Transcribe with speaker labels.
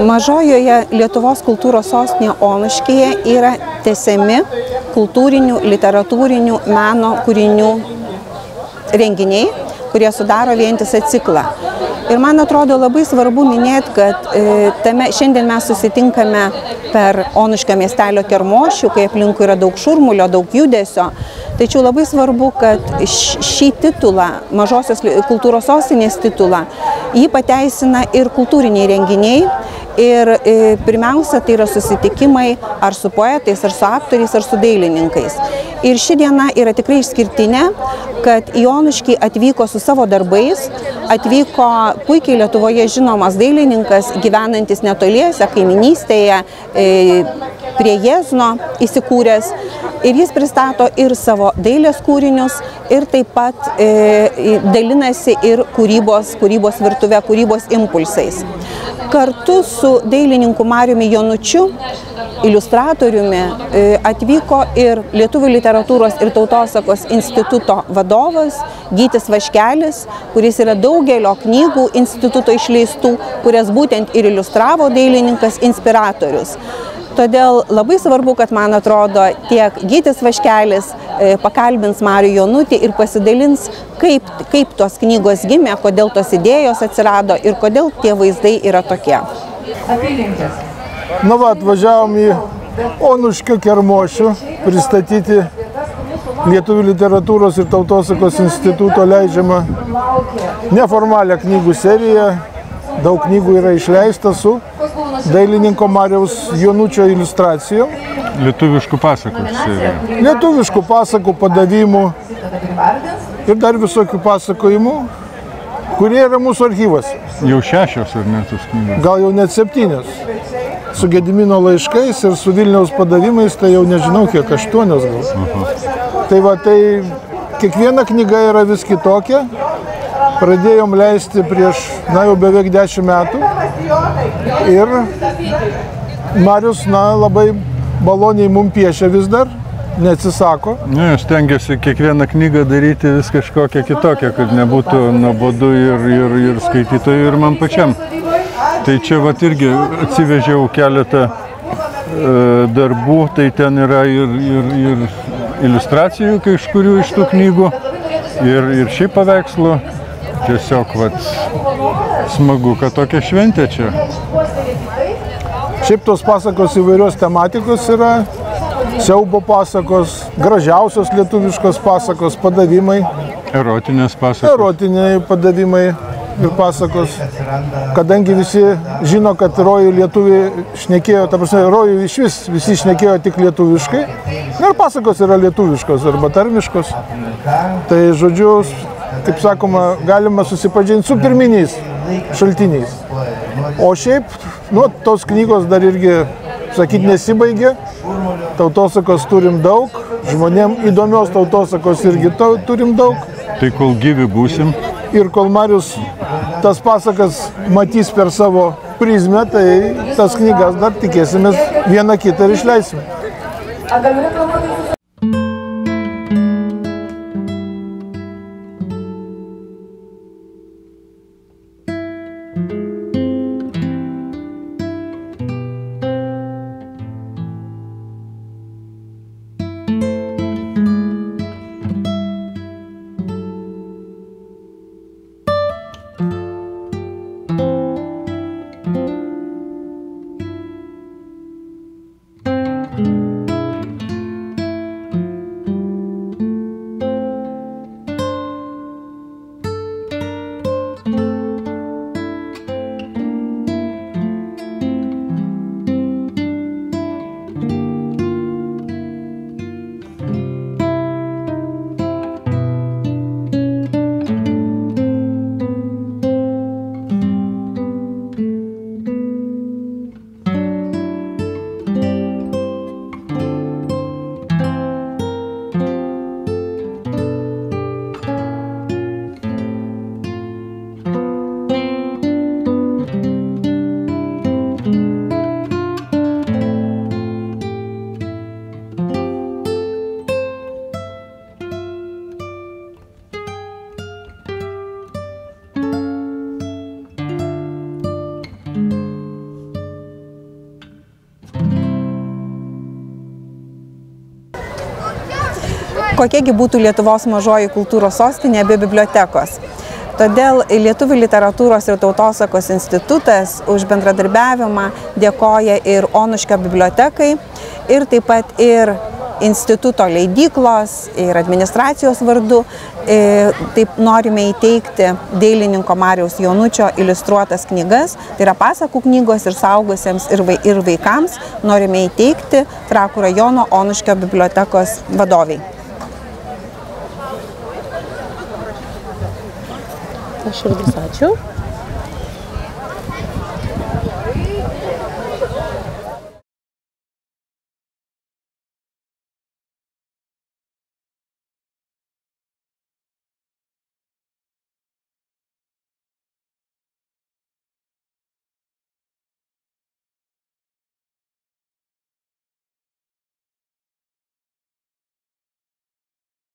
Speaker 1: Mažojoje Lietuvos kultūros sostinėje Onuškyje yra tęsiami kultūrinių, literatūrinių, meno kūrinių renginiai, kurie sudaro vientisą ciklą. Ir man atrodo labai svarbu minėti, kad šiandien mes susitinkame per Onuškio miestelio kermošių, kai aplinkui yra daug šurmulio, daug judesio. Tačiau labai svarbu, kad šį titulą, Mažosios kultūros sostinės titulą, jį pateisina ir kultūriniai renginiai. Ir pirmiausia, tai yra susitikimai ar su poetais, ar su aktoriais, ar su dailininkais. Ir ši diena yra tikrai išskirtinė, kad į Onuškį atvyko su savo darbais, atvyko puikiai Lietuvoje žinomas dailininkas, gyvenantis netoliese, kaiminystėje, prie Jiezno įsikūręs. Ir jis pristato ir savo dailės kūrinius, ir taip pat dalinasi ir kūrybos virtuve, kūrybos impulsais. Kartu su dailininku Mariumi Jonučiu, iliustratoriumi, atvyko ir Lietuvių literatūros ir tautosakos instituto vadovas Gytis Vaškelis, kuris yra daugelio knygų instituto išleistų, kurias būtent ir iliustravo dailininkas inspiratorius. Todėl labai svarbu, kad, man atrodo, tiek Gytis Vaškelis pakalbins Marių Jonutį ir pasidalins, kaip tos knygos gimė, kodėl tos idėjos atsirado ir kodėl tie vaizdai yra tokie.
Speaker 2: Na va, atvažiavom į Onuškio kermošių pristatyti Lietuvių literatūros ir tautosakos instituto leidžiamą neformalią knygų seriją. Daug knygų yra išleista su dailininko Mariaus Jonučio iliustracijom.
Speaker 3: Lietuviškų pasakų serija.
Speaker 2: Lietuviškų pasakų, padavimų ir dar visokių pasakojimų, kurie yra mūsų archyvose.
Speaker 3: Jau 6 ar ne tos knygos?
Speaker 2: Gal jau net 7. Su Gedimino laiškais ir su Vilniaus padavimais, tai jau nežinau kiek, 8 gal. Tai va, tai kiekviena knyga yra vis kitokia. Pradėjom leisti prieš, jau beveik 10 metų. Ir Marius, labai maloniai mum piešia vis dar, neatsisako.
Speaker 3: Ne, aš stengiuosi kiekvieną knygą daryti vis kažkokią kitokią, kad nebūtų nuobodu ir skaitytojui, ir man pačiam. Tai čia vat irgi atsivežiau keletą darbų, tai ten yra ir iliustracijų kažkurių iš tų knygų, ir šiaip paveikslų. Tiesiog smagu, kad tokia šventė čia.
Speaker 2: Šiaip tos pasakos įvairios tematikos yra. Siaubo pasakos, gražiausios lietuviškos pasakos, padavimai.
Speaker 3: Erotinės pasakos.
Speaker 2: Erotiniai padavimai ir pasakos. Kadangi visi žino, kad rojų lietuviai šnekėjo, ta prasme, rojų išvis visi šnekėjo tik lietuviškai. Ir pasakos yra lietuviškos arba tarmiškos. Tai žodžiu, kaip sakoma, galima susipažinti su pirminiais šaltiniais. O šiaip, tos knygos dar irgi, sakyti, nesibaigė. Tautosakos turim daug, žmonėm įdomios tautosakos irgi turim daug.
Speaker 3: Tai kol gyvi būsim.
Speaker 2: Ir kol Marius tas pasakas matys per savo prizmę, tai tas knygas dar tikėsimės vieną kitą ir išleisim.
Speaker 1: kokiegi būtų Lietuvos mažoji kultūros sostinė be bibliotekos. Todėl Lietuvių literatūros ir tautosakos institutas už bendradarbiavimą dėkoja ir Onuškio bibliotekai, ir taip pat ir instituto leidyklos ir administracijos vardu. Taip norime įteikti dailininko Mariaus Jonučio iliustruotas knygas, tai yra pasakų knygos ir suaugusiems ir vaikams, norime įteikti Trakų rajono Onuškio bibliotekos vadoviai.
Speaker 4: Širdis ačiū.